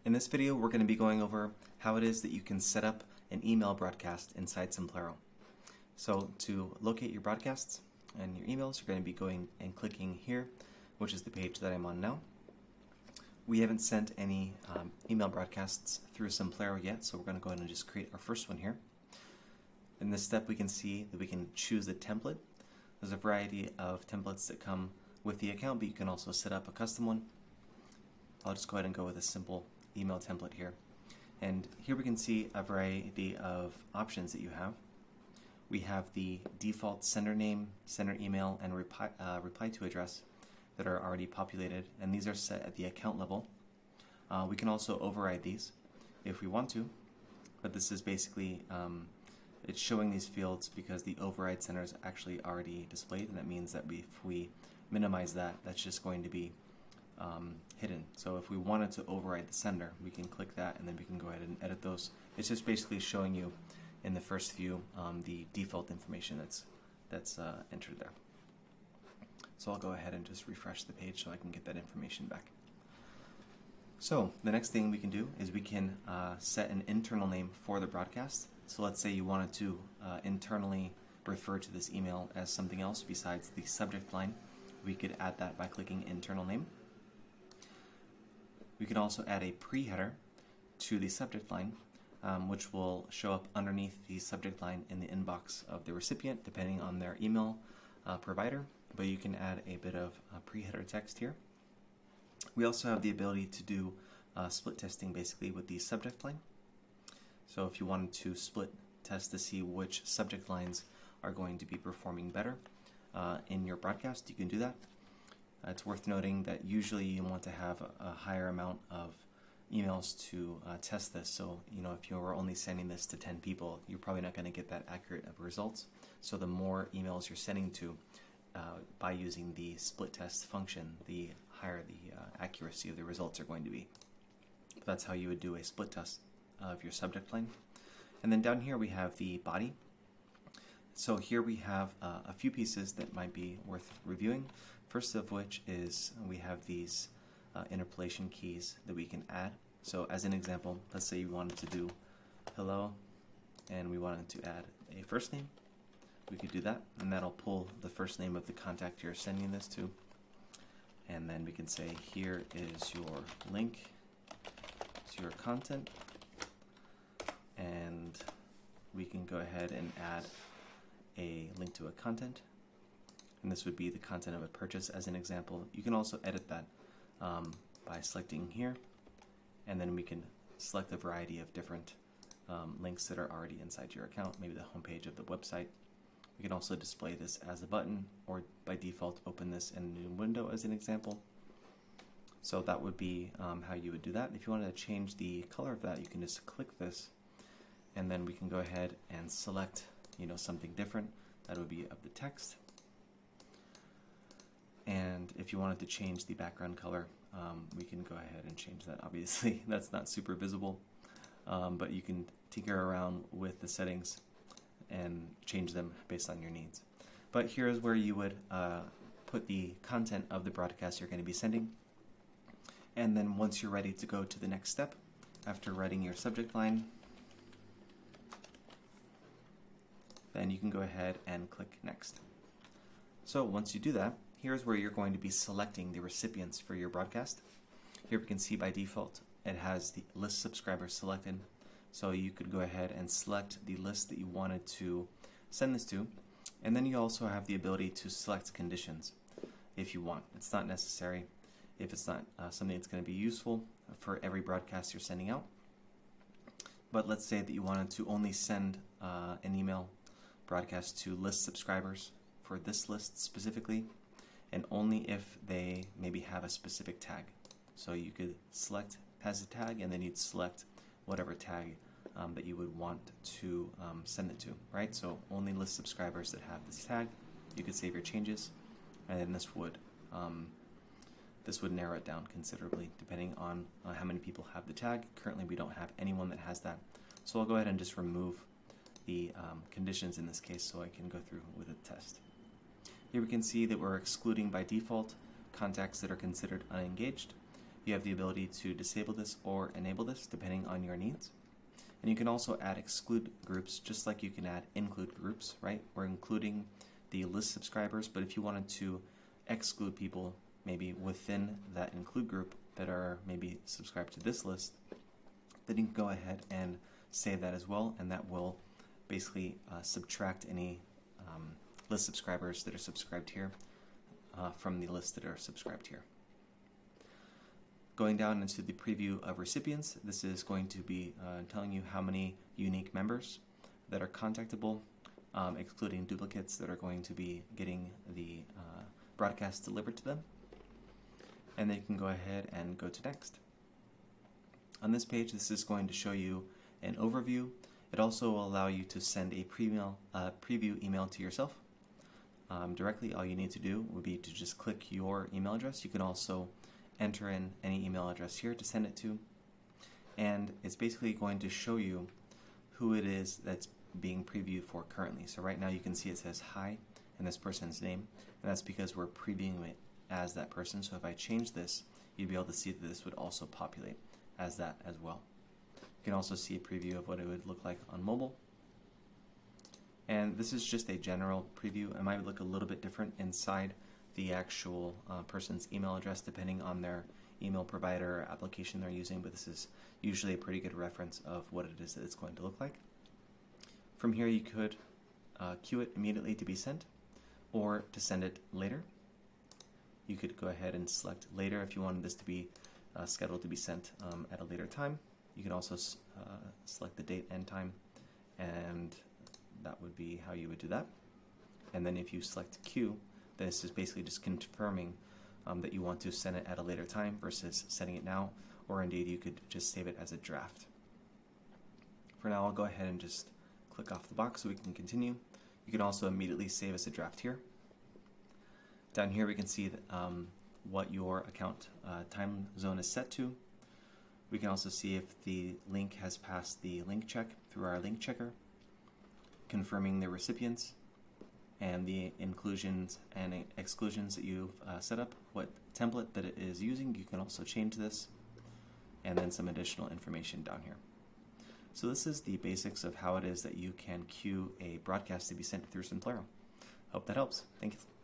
In this video, we're going to be going over how it is that you can set up an email broadcast inside Simplero. So to locate your broadcasts and your emails, you're going to be going and clicking here, which is the page that I'm on now. We haven't sent any email broadcasts through Simplero yet, so we're going to go ahead and just create our first one here. In this step, we can see that we can choose a template. There's a variety of templates that come with the account, but you can also set up a custom one. I'll just go ahead and go with a simple email template here. And here we can see a variety of options that you have. We have the default sender name, sender email, and reply to address that are already populated, and these are set at the account level. We can also override these if we want to, but this is basically it's showing these fields because the override center is actually already displayed, and that means that if we minimize that, that's just going to be hidden. So if we wanted to override the sender, we can click that and then we can go ahead and edit those. It's just basically showing you in the first view the default information that's entered there. So I'll go ahead and just refresh the page so I can get that information back. So the next thing we can do is we can set an internal name for the broadcast. So let's say you wanted to internally refer to this email as something else besides the subject line. We could add that by clicking internal name. We can also add a pre-header to the subject line, which will show up underneath the subject line in the inbox of the recipient, depending on their email provider. But you can add a bit of pre-header text here. We also have the ability to do split testing basically with the subject line. So if you wanted to split test to see which subject lines are going to be performing better in your broadcast, you can do that. It's worth noting that usually you want to have a higher amount of emails to test this. So, if you were only sending this to 10 people, you're probably not going to get that accurate of results. So the more emails you're sending to by using the split test function, the higher the accuracy of the results are going to be. That's how you would do a split test of your subject line. And then down here we have the body. So here we have a few pieces that might be worth reviewing. First of which is we have these interpolation keys that we can add. So as an example, let's say you wanted to do hello and we wanted to add a first name. We could do that, and that'll pull the first name of the contact you're sending this to. And then we can say, here is your link to your content. And we can go ahead and add a link to a content. And this would be the content of a purchase as an example. You can also edit that by selecting here, and then we can select a variety of different links that are already inside your account, maybe the homepage of the website. We can also display this as a button, or by default open this in a new window as an example. So that would be how you would do that. If you wanted to change the color of that, you can just click this, and then we can go ahead and select something different. That would be of the text. And if you wanted to change the background color, we can go ahead and change that. Obviously, that's not super visible, but you can tinker around with the settings and change them based on your needs. But here is where you would put the content of the broadcast you're going to be sending. And then once you're ready to go to the next step, after writing your subject line, then you can go ahead and click next. So once you do that, here's where you're going to be selecting the recipients for your broadcast. Here we can see by default it has the list subscribers selected. So you could go ahead and select the list that you wanted to send this to. And then you also have the ability to select conditions if you want. It's not necessary if it's not something that's going to be useful for every broadcast you're sending out. But let's say that you wanted to only send an email broadcast to list subscribers for this list specifically, and only if they maybe have a specific tag. So you could select as a tag, and then you'd select whatever tag that you would want to send it to, right? So only list subscribers that have this tag. You could save your changes, and then this would narrow it down considerably depending on how many people have the tag. Currently we don't have anyone that has that. So I'll go ahead and just remove the conditions in this case so I can go through with a test. Here we can see that we're excluding by default contacts that are considered unengaged, you have the ability to disable this or enable this depending on your needs. And you can also add exclude groups, just like you can add include groups, right? We're including the list subscribers, but if you wanted to exclude people maybe within that include group that are maybe subscribed to this list, then you can go ahead and save that as well, and that will basically subtract any list subscribers that are subscribed here from the list that are subscribed here. Going down into the preview of recipients, this is going to be telling you how many unique members that are contactable, excluding duplicates that are going to be getting the broadcast delivered to them. And then you can go ahead and go to next. On this page, this is going to show you an overview. It also will allow you to send a preview email to yourself. Directly, all you need to do would be to just click your email address. You can also enter in any email address here to send it to. And it's basically going to show you who it is that's being previewed for currently. So right now you can see it says hi and this person's name, and that's because we're previewing it as that person. So if I change this, you'd be able to see that this would also populate as that as well. You can also see a preview of what it would look like on mobile. And this is just a general preview. It might look a little bit different inside the actual person's email address depending on their email provider or application they're using, but this is usually a pretty good reference of what it is that it's going to look like. From here you could queue it immediately to be sent or to send it later. You could go ahead and select later if you wanted this to be scheduled to be sent at a later time. You can also select the date and time, and that would be how you would do that. And then if you select queue, this is basically just confirming that you want to send it at a later time versus sending it now, or indeed you could just save it as a draft. For now, I'll go ahead and just click off the box so we can continue. You can also immediately save as a draft here. Down here we can see that, what your account time zone is set to. We can also see if the link has passed the link check through our link checker, confirming the recipients and the inclusions and exclusions that you've set up, what template that it is using. You can also change this, and then some additional information down here. So this is the basics of how it is that you can queue a broadcast to be sent through Simplero. Hope that helps. Thank you.